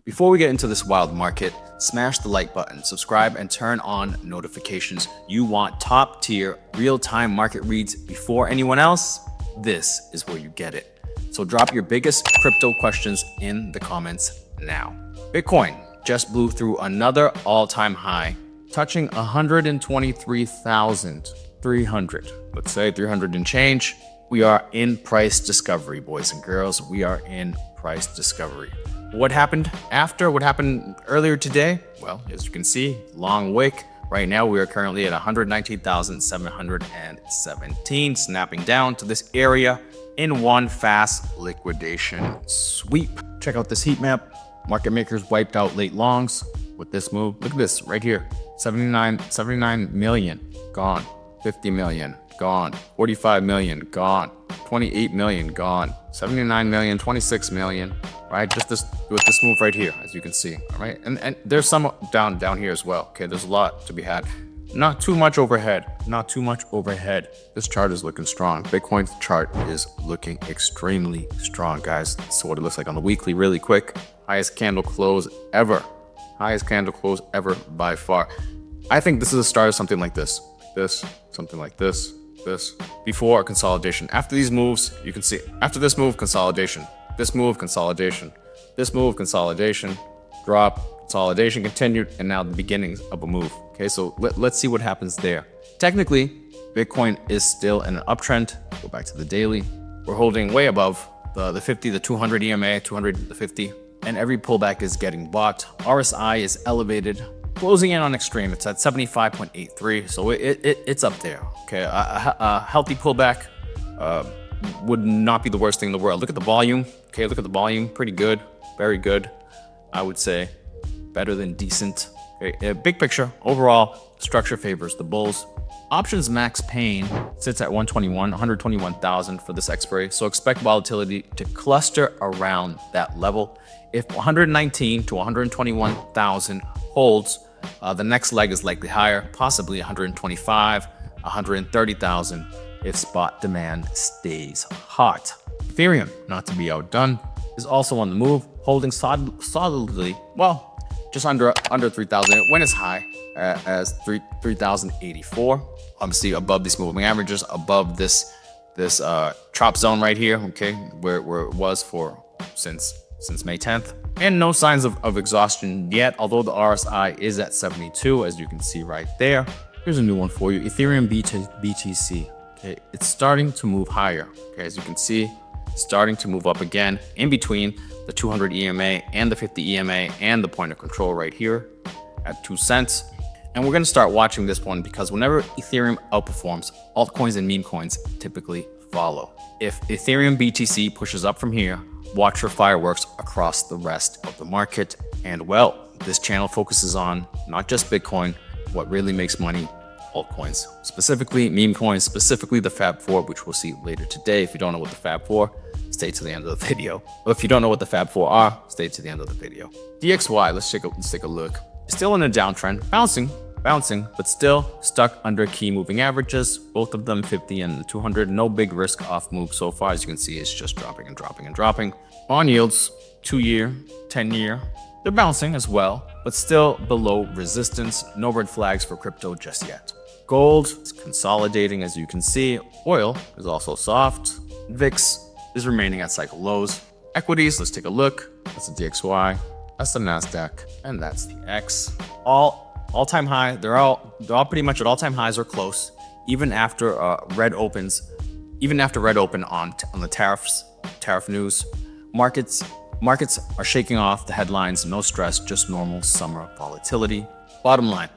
Before we get into this wild market, smash the like button, subscribe, and turn on notifications. You want top tier, real-time market reads before anyone else? This is where you get it. So drop your biggest crypto questions in the comments now. Bitcoin just blew through another all-time high, touching 123,300. Let's say 300 and change. We are in price discovery, boys and girls. We are in price discovery. What happened after? What happened earlier today? Well, as you can see, long wick. Right now, we are currently at 119,717, snapping down to this area in one fast liquidation sweep. Check out this heat map. Market makers wiped out late longs with this move. Look at this right here. 79 million gone. 50 million gone. 45 million gone. 28 million gone. 79 million, 26 million, right? Just this with this move right here, as you can see, all right? And there's some down here as well, okay? There's a lot to be had. Not too much overhead, not too much overhead. This chart is looking strong. Bitcoin's chart is looking extremely strong, guys. So what it looks like on the weekly really quick. Highest candle close ever. Highest candle close ever by far. I think this is a start of something like this. Something like this. Before a consolidation. After these moves, you can see after this move, consolidation, this move, consolidation, this move, consolidation, drop, consolidation continued, and now the beginnings of a move. Okay, so let's see what happens there. Technically, Bitcoin is still in an uptrend. Go back to the daily. We're holding way above the 50, the 200 EMA, 200, the 50, and every pullback is getting bought. RSI is elevated. Closing in on extreme, it's at 75.83, so it's up there. Okay, a healthy pullback would not be the worst thing in the world. Look at the volume. Okay, look at the volume. Pretty good, very good. I would say better than decent. Okay, big picture, overall, structure favors the bulls. Options max pain sits at 121,000 for this expiry, so expect volatility to cluster around that level. If 119 to 121,000 holds, the next leg is likely higher, possibly 125, 130,000 if spot demand stays hot. Ethereum, not to be outdone, is also on the move, holding solidly, well, just under 3,000. It went as high as 3,084. Obviously above these moving averages, above this chop zone right here, okay, where it was for since May 10th. And no signs of exhaustion yet, although the RSI is at 72, as you can see right there. Here's a new one for you, Ethereum BTC. Okay, it's starting to move higher. Okay, as you can see, starting to move up again in between the 200 EMA and the 50 EMA and the point of control right here at 2 cents. And we're going to start watching this one because whenever Ethereum outperforms, altcoins and meme coins typically follow. If Ethereum BTC pushes up from here, watch for fireworks across the rest of the market. And well, this channel focuses on not just Bitcoin, what really makes money, altcoins, specifically meme coins, specifically the Fab4, which we'll see later today. If you don't know what the Fab4, stay to the end of the video. Or if you don't know what the Fab4 are, stay to the end of the video. DXY, let's take a look. Still in a downtrend, bouncing, but still stuck under key moving averages, both of them 50 and the 200. No big risk off move so far. As you can see, it's just dropping and dropping and dropping. Bond yields, 2-year, 10-year, they're bouncing as well, but still below resistance. No red flags for crypto just yet. Gold is consolidating, as you can see. Oil is also soft. VIX is remaining at cycle lows. Equities, let's take a look. That's the DXY, that's the NASDAQ, and that's the X. All-time high. They're all pretty much at all-time highs or close, even after red opens. Even after red open on the tariff news. Markets are shaking off the headlines. No stress, just normal summer volatility. Bottom line,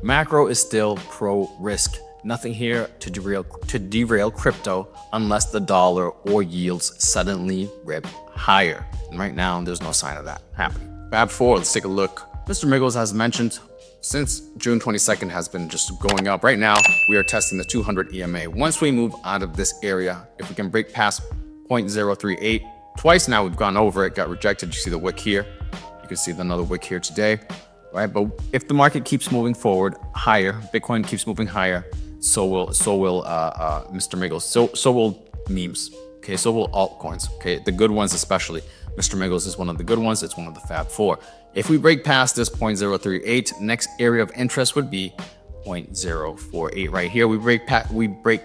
macro is still pro-risk. Nothing here to derail crypto unless the dollar or yields suddenly rip higher. And right now, there's no sign of that happening. Fab4, let's take a look. Mr. Miggles has mentioned since June 22nd has been just going up. Right now, we are testing the 200 EMA. Once we move out of this area, if we can break past 0.038, twice now we've gone over it, got rejected. You see the wick here. You can see another wick here today, right? But if the market keeps moving forward higher, Bitcoin keeps moving higher, so will Mr. Miggles. So will memes. Okay, so will altcoins. Okay, the good ones especially. Mr. Miggles is one of the good ones. It's one of the Fab 4. If we break past this 0.038, next area of interest would be 0.048 right here. We break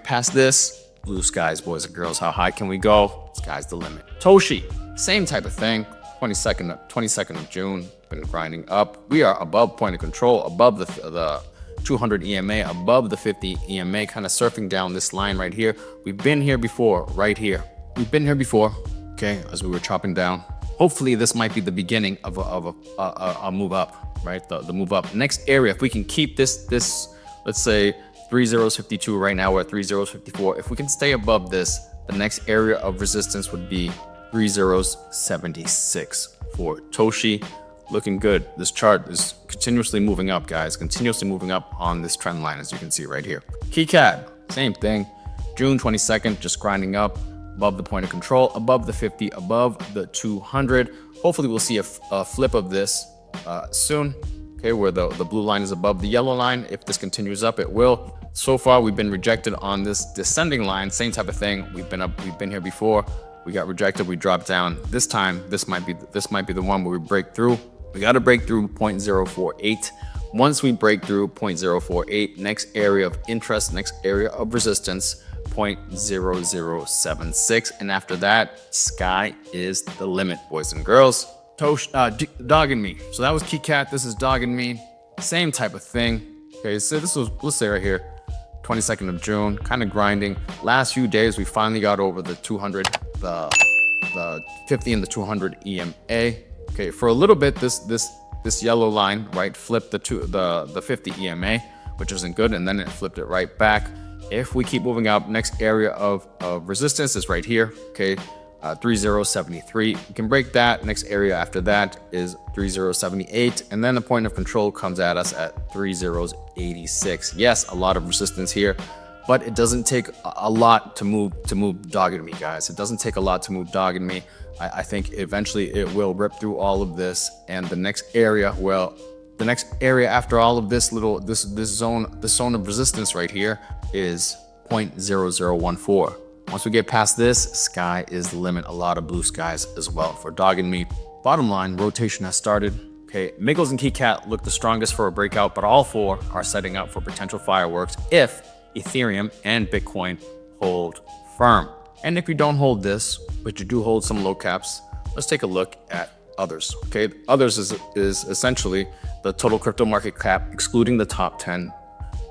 past this. Blue skies, boys and girls. How high can we go? Sky's the limit. Toshi, same type of thing. 22nd of June, been grinding up. We are above point of control, above the 200 EMA, above the 50 EMA, kind of surfing down this line right here. We've been here before, right here. We've been here before, okay, as we were chopping down. Hopefully this might be the beginning of a move up, right? The move up. Next area, if we can keep this, let's say 3052 right now, we're at 3054. If we can stay above this, the next area of resistance would be 3076 for Toshi. Looking good. This chart is continuously moving up, guys. Continuously moving up on this trend line, as you can see right here. KeyCAD, same thing. June 22nd, just grinding up above the point of control, above the 50, above the 200. Hopefully we'll see a flip of this soon. Okay, where the blue line is above the yellow line. If this continues up, it will. So far, we've been rejected on this descending line. Same type of thing. We've been here before. We got rejected. We dropped down. This time, this might be the one where we break through. We got to break through 0.048. Once we break through 0.048, next area of interest, next area of resistance, 0.0076. And after that, sky is the limit, boys and girls. Dog and me. So that was KeyCat. This is Dog and me. Same type of thing. Okay, so this was, let's say right here, 22nd of June, kind of grinding. Last few days, we finally got over the 200, the 50 and the 200 EMA. Okay, for a little bit, this yellow line, right, flipped the 50 EMA, which isn't good, and then it flipped it right back. If we keep moving up, next area of resistance is right here, okay, 3073. We can break that. Next area after that is 3078, and then the point of control comes at us at 3086. Yes, a lot of resistance here, but it doesn't take a lot to move Dog and me, guys. It doesn't take a lot to move Dog and me. I think eventually it will rip through all of this, and the next area, well, the next area after all of this zone of resistance right here is 0.0014. Once we get past this, sky is the limit. A lot of blue skies as well for Dog and me. Bottom line, rotation has started. Okay, Miggles and KeyCat look the strongest for a breakout, but all four are setting up for potential fireworks if Ethereum and Bitcoin hold firm. And if you don't hold this, but you do hold some low caps, let's take a look at others. Okay, others is essentially the total crypto market cap excluding the top 10,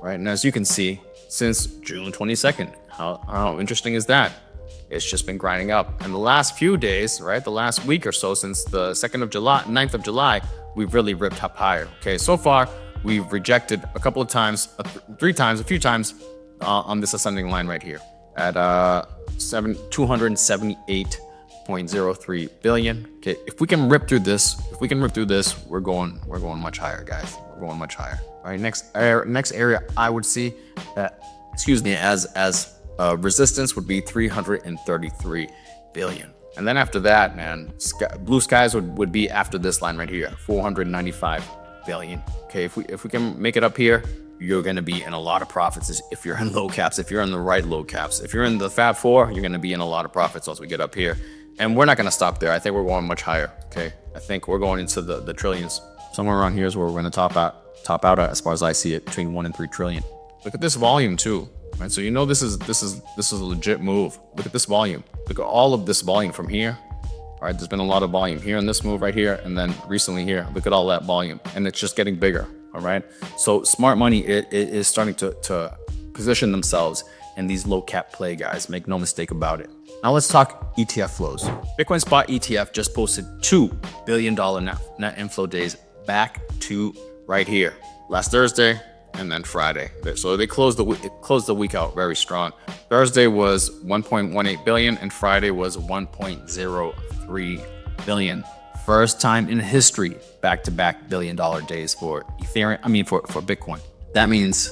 right? And as you can see, since June 22nd, how interesting is that? It's just been grinding up. And the last few days, right, the last week or so, since the 9th of July, we've really ripped up higher. Okay, so far we've rejected a couple of times, a few times on this ascending line right here at 278.03 billion. Okay, if we can rip through this, we're going much higher, guys. We're going much higher. All right, next area I would see as resistance would be 333 billion. And then after that, man, blue skies would be after this line right here, 495 billion. Okay, if we can make it up here, you're going to be in a lot of profits if you're in low caps, if you're in the right low caps. If you're in the Fab 4, you're going to be in a lot of profits once we get up here. And we're not going to stop there. I think we're going much higher. Okay, I think we're going into the trillions. Somewhere around here is where we're going to top out at, as far as I see it, between 1 and 3 trillion. Look at this volume too, right? So you know this is a legit move. Look at this volume. Look at all of this volume from here. All right, there's been a lot of volume here in this move right here, and then recently here. Look at all that volume, and it's just getting bigger. All right, so smart money it is starting to position themselves in these low cap play, guys. Make no mistake about it. Now let's talk ETF flows. Bitcoin Spot ETF just posted $2 billion net inflow days back to right here last Thursday and then Friday. So they closed the week out very strong. Thursday was 1.18 billion and Friday was 1.03 billion. First time in history, back-to-back billion-dollar days for Ethereum. For Bitcoin. That means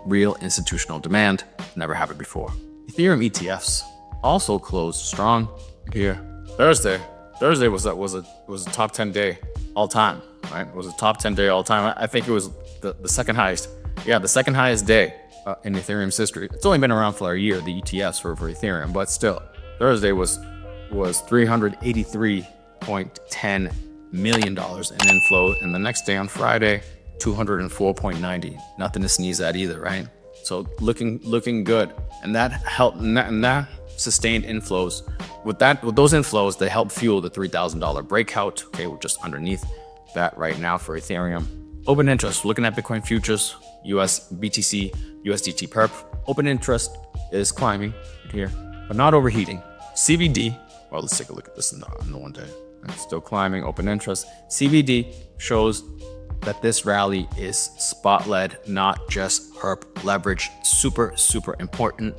real institutional demand. Never happened before. Ethereum ETFs also closed strong here. Thursday was a top 10 day all time. Right, it was a top 10 day all time. I think it was the second highest. Yeah, the second highest day in Ethereum's history. It's only been around for a year, the ETFs for Ethereum, but still, Thursday was 383 $5.10 million in inflow. And the next day on Friday, 204.90. Nothing to sneeze at either, right? So looking good. And that helped, and that sustained inflows. With those inflows, they help fuel the $3,000 breakout. Okay, we're just underneath that right now for Ethereum. Open interest, looking at Bitcoin futures, US BTC, USDT perp. Open interest is climbing right here, but not overheating. CVD, well, let's take a look at this in the one day. It's still climbing, open interest. CVD shows that this rally is spot-led, not just herp leverage. Super, super important.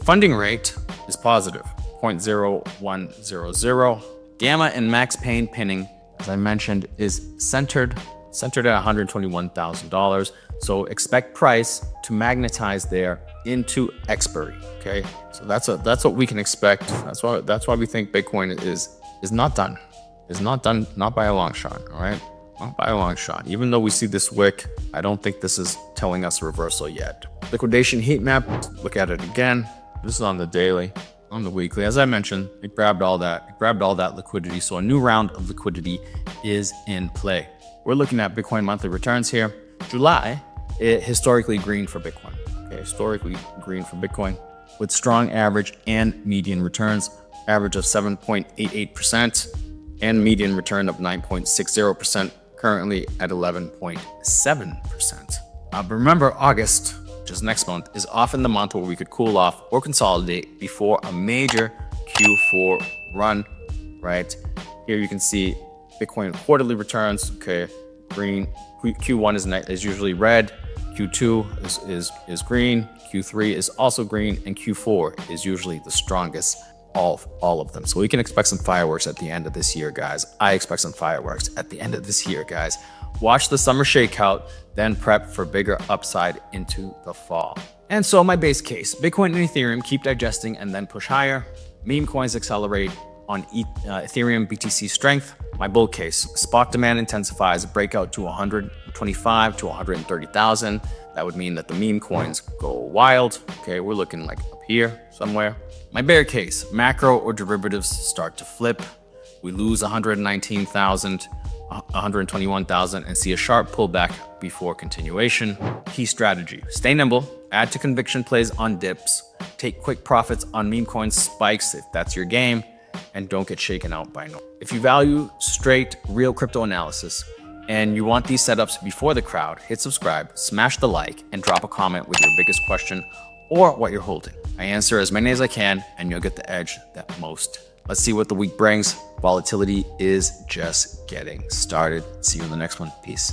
Funding rate is positive, 0.0100. Gamma and max pain pinning, as I mentioned, is centered at $121,000. So expect price to magnetize there into expiry. Okay, so that's what we can expect. That's why we think Bitcoin is not done. Is not done, not by a long shot. All right, not by a long shot. Even though we see this wick, I don't think this is telling us reversal yet. Liquidation heat map. Look at it again. This is on the daily. On the weekly, as I mentioned, it grabbed all that liquidity. So a new round of liquidity is in play. We're looking at Bitcoin monthly returns here. July, historically green for Bitcoin. Okay, historically green for Bitcoin with strong average and median returns. Average of 7.88% and median return of 9.60%. Currently at 11.7%. But remember, August, just next month, is often the month where we could cool off or consolidate before a major Q4 run, right? Here you can see Bitcoin quarterly returns. Okay, green. Q1 is usually red. Q2 is green. Q3 is also green, and Q4 is usually the strongest of all of them. So we can expect some fireworks at the end of this year, guys. I expect some fireworks at the end of this year, guys. Watch the summer shakeout, then prep for bigger upside into the fall. And so my base case, Bitcoin and Ethereum keep digesting and then push higher. Meme coins accelerate on Ethereum BTC strength. My bull case, spot demand intensifies, breakout to 125 to 130,000. That would mean that the meme coins go wild. Okay, we're looking like up here somewhere. My bear case, macro or derivatives start to flip. We lose 119,000, 121,000 and see a sharp pullback before continuation. Key strategy, stay nimble, add to conviction plays on dips, take quick profits on meme coin spikes if that's your game, and don't get shaken out by noise. If you value straight, real crypto analysis and you want these setups before the crowd, hit subscribe, smash the like, and drop a comment with your biggest question or what you're holding. I answer as many as I can, and you'll get the edge that most. Let's see what the week brings. Volatility is just getting started. See you in the next one. Peace.